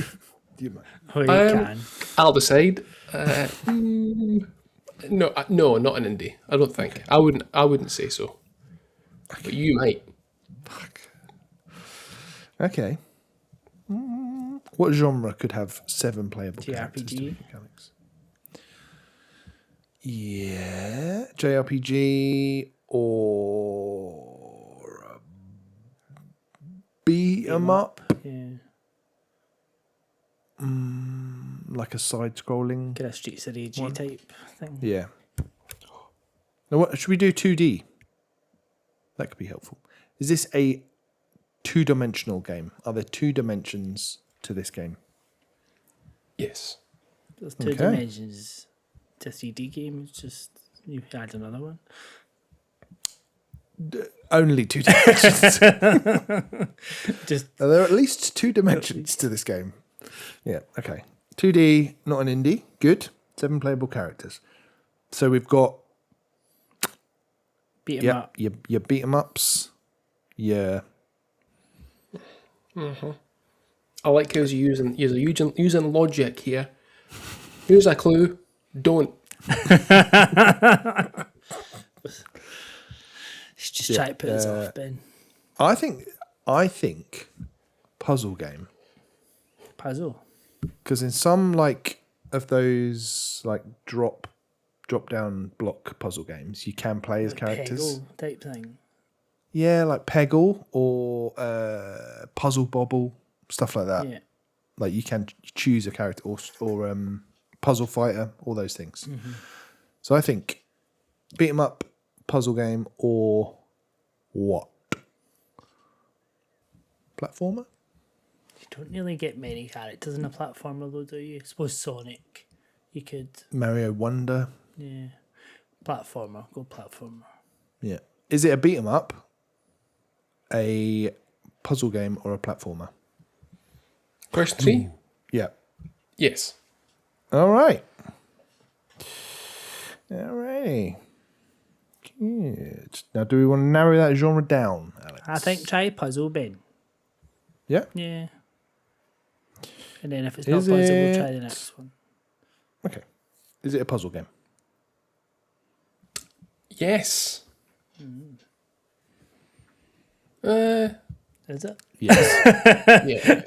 You might. Oh, you can. I'll decide. No, not an indie. I don't think. I wouldn't say so. But you might. Fuck. Okay. What genre could have 7 playable characters? to JRPG? mechanics? Yeah. JRPG or a beat 'em up, Yeah. like a side-scrolling. Get a Streets of Rage type thing. Yeah. Now, what should we do? 2D. That could be helpful. Is this a 2-dimensional game? Are there 2 dimensions to this game? Yes. There's 2 Okay. dimensions. It's a 3D game. It's just you add another one. Only 2 dimensions. Just Are there at least 2 dimensions to this game? Yeah, okay. 2D, not an indie. Good. 7 playable characters. So we've got beat 'em up. your beat 'em ups. Yeah. I like how you're using logic here. Here's a clue. Don't. Just try to put us off, Ben. I think puzzle game. Puzzle. Because in some like of those like drop down block puzzle games, you can play as characters. Peggle type thing. Yeah, like Peggle or Puzzle Bobble, stuff like that. Yeah. Like you can choose a character or Puzzle Fighter, all those things. Mm-hmm. So I think beat 'em up, puzzle game, or what? Platformer? You don't really get many characters in a platformer though, do you? I suppose Sonic. You could, Mario Wonder. yeah. Platformer. Go platformer. Yeah. Is it a beat 'em up, a puzzle game, or a platformer? Question 3. Yeah. Yes. All right. All right. Good. Now, do we want to narrow that genre down, Alex? I think try puzzle, Ben. Yeah. Yeah. And then if it's not Is puzzle, we'll try it- the next one. Okay. Is it a puzzle game? Yes. Is it? Yes. Yeah.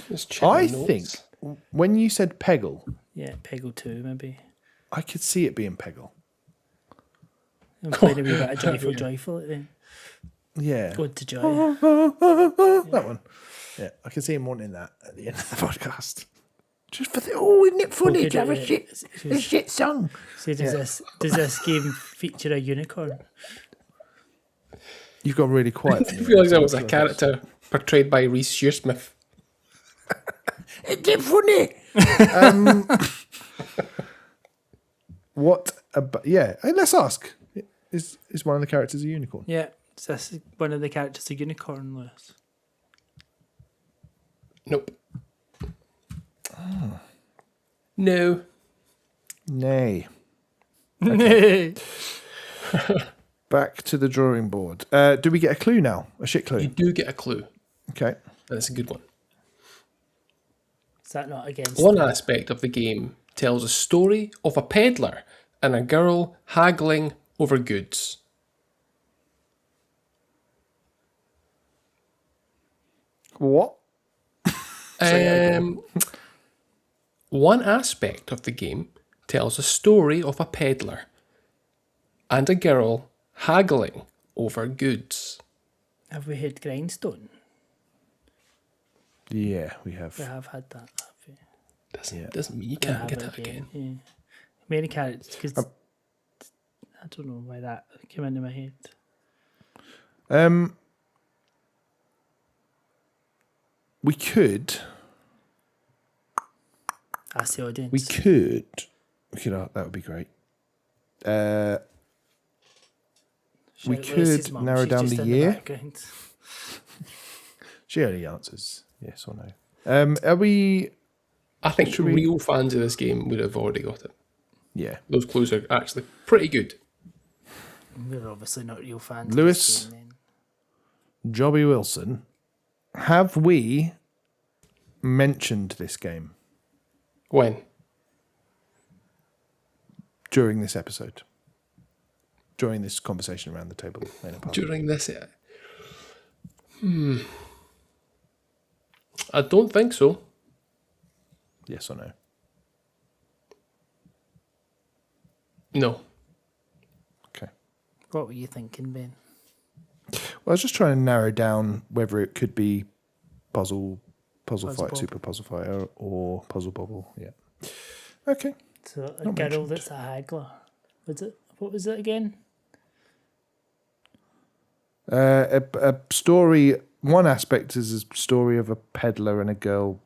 Just check I my notes. think when you said Peggle, Yeah, Peggle 2 maybe. I could see it being Peggle. I'm playing a wee bit of Joyful at then. Yeah. Go to Joy. That one. Yeah, I can see him wanting that at the end of the podcast. Just for isn't it funny to have a shit song? So does this game feature a unicorn? You've gone really quiet. I feel like that was a character portrayed by Reese Shearsmith. It's it funny. What about? Yeah, hey, let's ask. Is one of the characters a unicorn? Yeah, is this one of the characters a unicorn, Lewis? Nope. No. Nay. Okay. Back to the drawing board. Do we get a clue now? A shit clue? You do get a clue. Okay. And it's a good one. Is that not against One aspect of the game tells a story of a peddler and a girl haggling over goods. What? One aspect of the game tells a story of a peddler and a girl haggling over goods. Have we had Grindstone? Yeah, we have. We have had that, have we? Doesn't mean you can't get that again. Yeah. Many characters, because I don't know why that came into my head. We could. Ask the audience. We could. That would be great. We could narrow down the year. She only answers yes or no. Are we? I think real fans of this game would have already got it. Yeah. Those clues are actually pretty good. We're obviously not real fans. Lewis, of this game, Jobby Wilson, have we mentioned this game When? during this episode? During this conversation around the table? During this? I don't think so. Yes or no? No. Okay. What were you thinking, Ben? Well, I was just trying to narrow down whether it could be Puzzle Fight, Bob. Super Puzzle Fighter, or Puzzle Bobble. Yeah. Okay. So a Not girl mentioned. that's a haggler. What was it again? A story. One aspect is a story of a peddler and a girl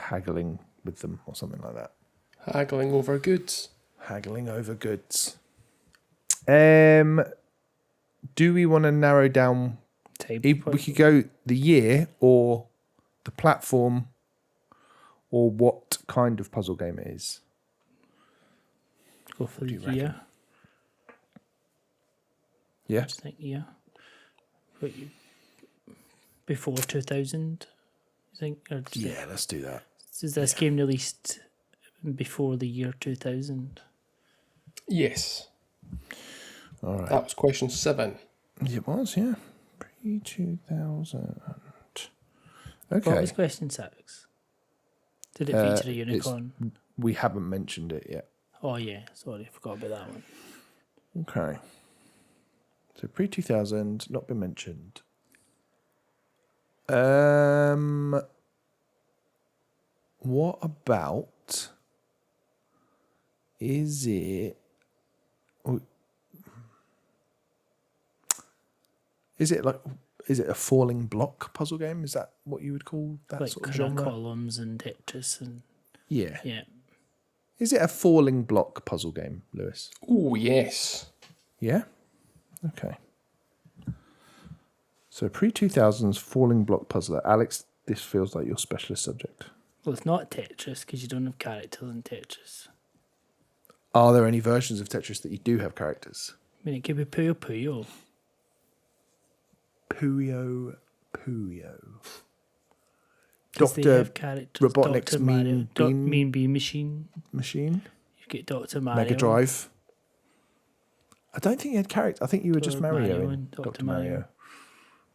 haggling with them, or something like that. Haggling over goods. Haggling over goods. Do we want to narrow down? We could go the year or the platform, or what kind of puzzle game it is. Go for the reckon? year. Yeah. Just think year. What you before 2000? You think? Or Yeah, let's do that. is this game released before the year 2000? Yes. All right. That was question 7. It was, yeah. Pre-2000. What Okay. was question 6? Did it feature a unicorn? We haven't mentioned it yet. Oh yeah, sorry, I forgot about that one. Okay. So pre-2000, not been mentioned. What about? Is it? Is it like? Is it a falling block puzzle game? Is that what you would call that Like sort of kind of genre? columns and Tetris and Yeah. yeah. Is it a falling block puzzle game, Lewis? Oh, yes. Yeah. Okay. So pre-2000s falling block puzzler. Alex, this feels like your specialist subject. Well, it's not Tetris because you don't have characters in Tetris. Are there any versions of Tetris that you do have characters? I mean, it could be Puyo Puyo. Puyo. Because they Dr. have characters. Robotnik's Dr. Mario, Mean Bean Mean Bean Machine. Machine? You get Dr. Mario. Mega Drive. I don't think you had characters. I think you were just Dr. Mario Mario in and Dr. Dr. Mario. Mario.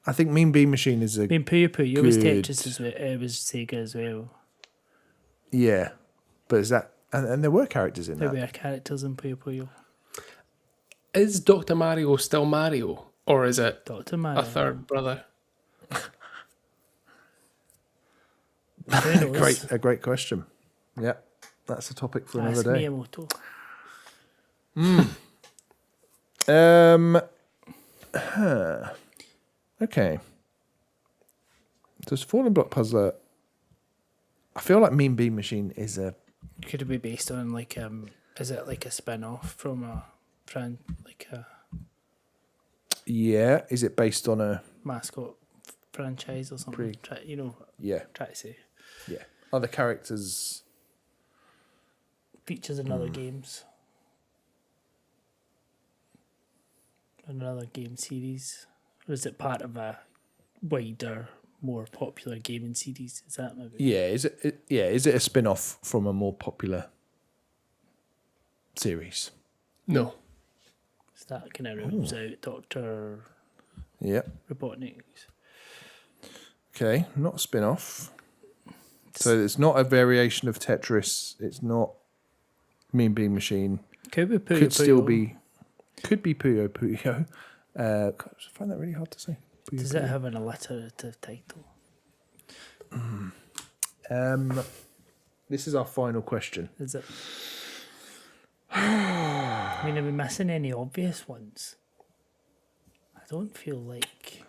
I think Mean Bean Machine is a... I mean, Puyo Puyo was Good. Tetris as well. It was Sega as well. Yeah. But is that... And there were characters in There that. were characters in Puyo Puyo. Is Dr. Mario still Mario? Or is it Dr. Mario. a third brother? Who knows? A great question. Yeah, that's a topic for Ask another day. Miyamoto. Okay. Does Fallen Block Puzzler... I feel like Mean Bean Machine is a... Could it be based on like is it like a spin-off from a Yeah, is it based on a... mascot franchise or something? Yeah, Try to say yeah. Are the characters... features in other games. Another game series, or is it part of a wider, more popular gaming series? Is that maybe? Yeah, is it a spin-off from a more popular series? No. Is that kind of rules out Dr. Yeah. Robotnik's? Okay, not a spin-off. So it's not a variation of Tetris. It's not Mean Bean Machine. Could be Puyo Could still Puyo. be... Could be Puyo Puyo. I find that really hard to say. Puyo Does Puyo. it have an alliterative title? This is our final question. Is it? I mean, are we missing any obvious ones? I don't feel like...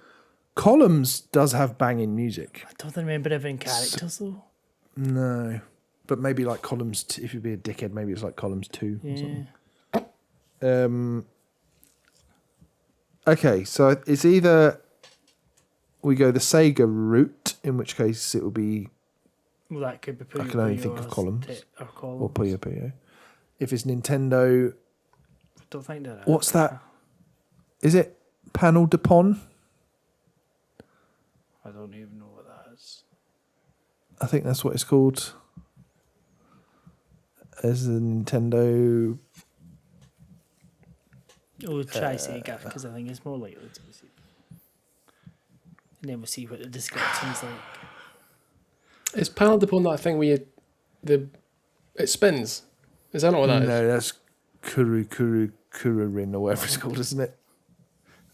Columns does have banging music. I don't remember having characters though. No. But maybe like Columns... if you'd be a dickhead, maybe it's like Columns 2 or something. Okay, so it's either we go the Sega route, in which case it will be... Well, that could be Puyo I can only Puyo think of or Columns. Columns. Or Puyo Puyo. If it's Nintendo... I don't think that. What's that? Is it Panel de Pon? I don't even know what that is. I think that's what it's called. As a Nintendo... We'll try Sega because I think it's more likely to be Sega. And then we'll see what the description's like. Is panel upon that thing where it spins? Is that not what that is? No, that's Kururin or whatever it's called, isn't it?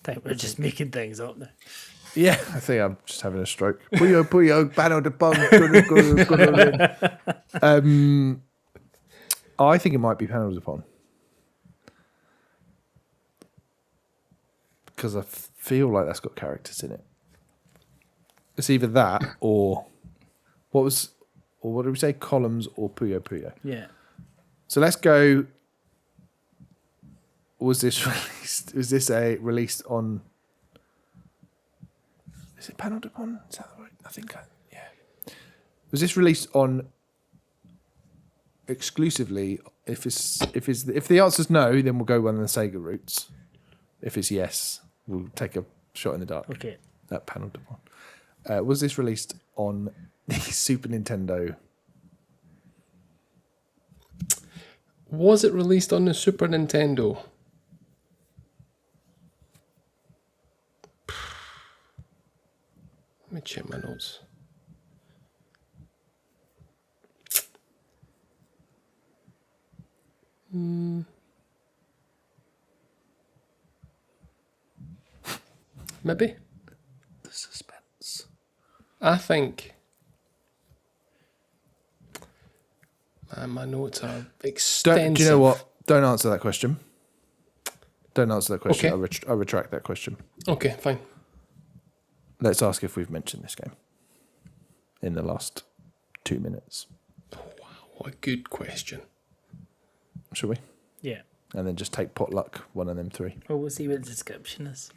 I think we're just making things up now. Yeah, I think I'm just having a stroke. Puyo Puyo, Panel de Pon, Kururin. I think it might be Panel de Pon. Because I feel like that's got characters in it. It's either that or what did we say? Columns or Puyo Puyo. Yeah. So let's go. Was this released on? Is it Panel de Pon? Is that right? I think. Yeah. Was this released on exclusively? If the answer's no, then we'll go one of the Sega routes. If it's yes, we'll take a shot in the dark. Okay. That Panel de Pon. Was this released on the Super Nintendo? Was it released on the Super Nintendo? Let me check my notes. Maybe. The suspense. I think. Man, my notes are extensive. Do you know what? Don't answer that question. Don't answer that question. Okay. I retract that question. Okay, fine. Let's ask if we've mentioned this game in the last 2 minutes. What a good question. Shall we? Yeah. And then just take potluck, one of them three. Well, we'll see what the description is.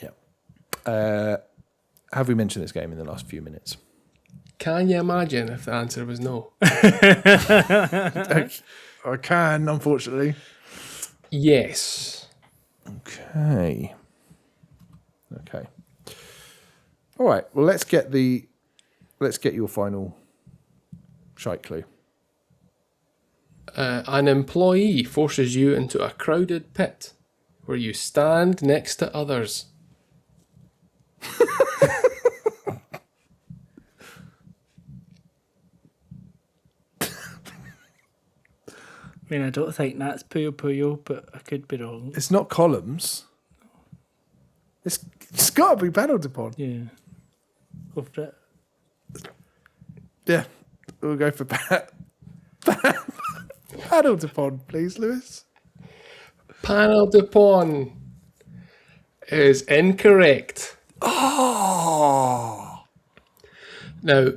Yeah. Have we mentioned this game in the last few minutes? Can you imagine if the answer was no? I can, unfortunately. Yes. Okay. All right. Well, let's get your final shite clue. An employee forces you into a crowded pit where you stand next to others. I mean, I don't think that's Puyo Puyo, but I could be wrong. It's not Columns. It's got to be Panel de Pon. Yeah. Go for it. Yeah, we'll go for Panel de Pon, please, Lewis. Panel de Pon is incorrect. Oh, Now,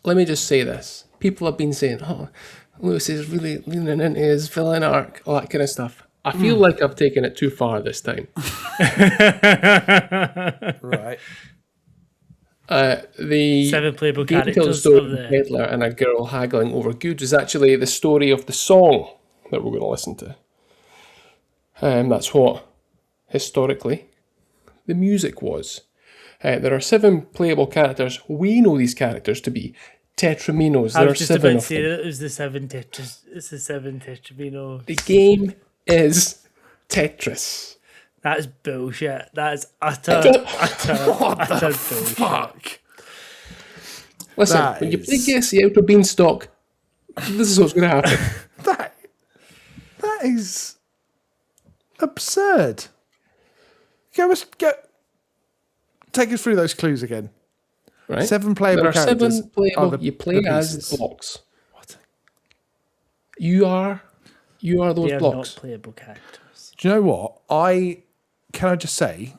let me just say this. People have been saying, oh, Lewis is really leaning into his villain arc, all that kind of stuff. I feel like I've taken it too far this time. right. The 7 playable game tells a characters story of of a the... peddler and a girl haggling over goods is actually the story of the song that we're going to listen to. That's what, historically, the music was. There are 7 playable characters. We know these characters to be Tetraminos. I There are was just 7 about to of say them. that it was the 7 Tetris. It's the 7 Tetraminos. The game is Tetris. That's bullshit. That is utter bullshit. Fuck. Listen, That when you play is- Guess the Outer Beanstalk, this is what's going to happen. That is absurd. Go. Take us through those clues again. Right? 7 playable There are characters. 7 playable. are the- You play the as pieces. blocks. What? You are those They are blocks. not playable characters. Do you know what? Can I just say,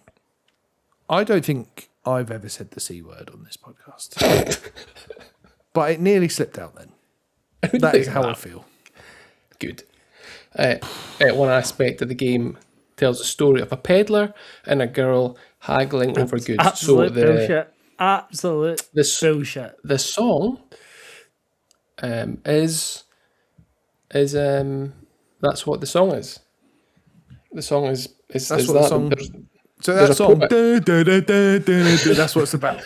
I don't think I've ever said the C word on this podcast. But it nearly slipped out then. That is how I feel. Good. One aspect of the game tells the story of a peddler and a girl haggling over goods. Absolute so bullshit. Absolute bullshit. the song is that's what the song is. The song is That's is what that. the song. There's- So there's that a song. poet. That's what it's about.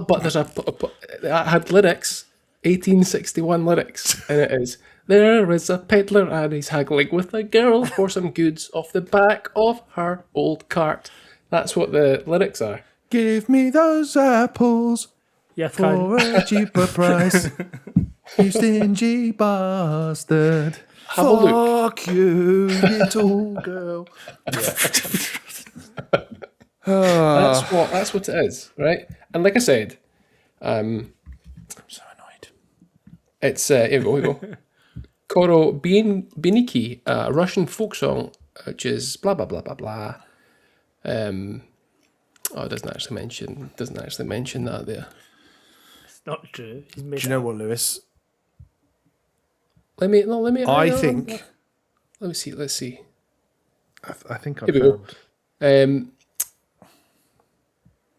but there's I had lyrics, 1861 lyrics, and it is, there is a peddler and he's haggling with a girl for some goods off the back of her old cart. That's what the lyrics are. Give me those apples You for cunt. a cheaper price. You stingy bastard. Have a look. Fuck you, little girl. That's what it is, right? And like I said, I'm so annoyed. it's here we go. Koro Biniki, a Russian folk song, which is blah blah blah blah blah. It doesn't actually mention that there. It's not true. He's made Do you know what, Lewis? Let me. I think. Let's see. I think I Here we go. found.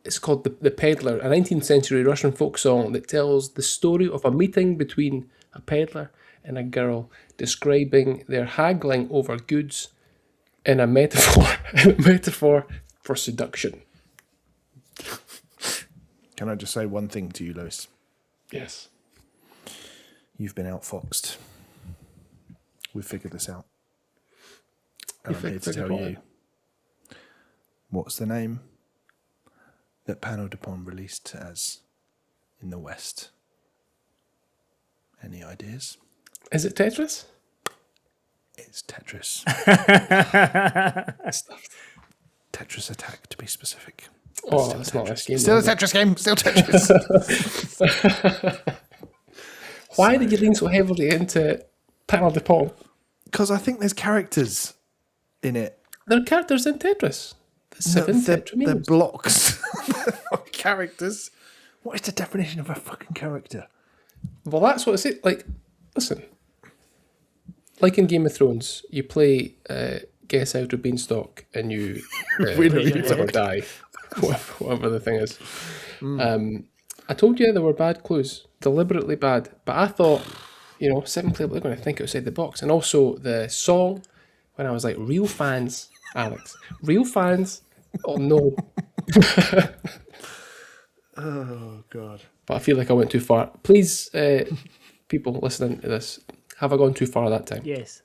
It's called the Peddler, a 19th century Russian folk song that tells the story of a meeting between a peddler and a girl, describing their haggling over goods in a metaphor for seduction. Can I just say one thing to you, Lewis? Yes. You've been outfoxed. We've figured this out. And I'm here to tell you. What's the name that Panel de Pon released as in the West? Any ideas? Is it Tetris? It's Tetris. Stuffed. Tetris Attack, to be specific. Oh, that's not this game. Still a Tetris game. Still Tetris. Why did you lean so heavily into Panel de Pon? Because I think there's characters in it. There are characters in Tetris. There's 7 they're Tetraminos. blocks. They're not characters. What is the definition of a fucking character? Well, that's what it's like. Listen, like in Game of Thrones, you play Guess Outer Beanstalk and you live or die, whatever the thing is. I told you there were bad clues, deliberately bad, but I thought, 7 playable, they're going to think outside the box. And also the song, when I was like, real fans, Alex, real fans, oh no. Oh, God. But I feel like I went too far. Please, people listening to this, have I gone too far that time? Yes.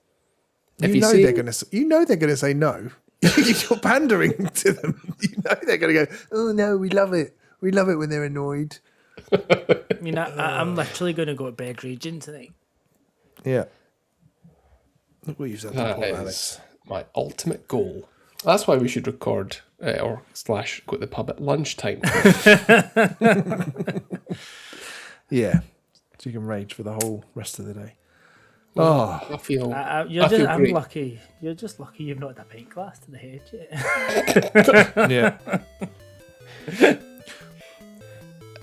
If You know say- they're going to say no. You're pandering to them. You know they're going to go, oh, no, we love it. We love it when they're annoyed. I mean, I'm literally going to go to bed raging tonight. Yeah. Look what you've said. That is my ultimate goal. That's why we should record or / go to the pub at lunchtime. Yeah. so you can rage for the whole rest of the day. Oh, I feel I'm great. lucky. You're just lucky you've not had a pint glass to the head yet. yeah.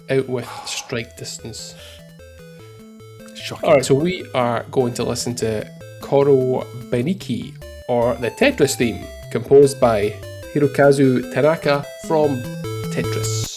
Out with strike distance. Shocking. Alright, so we are going to listen to Koro Beniki, or the Tetris theme, composed by Hirokazu Tanaka from Tetris.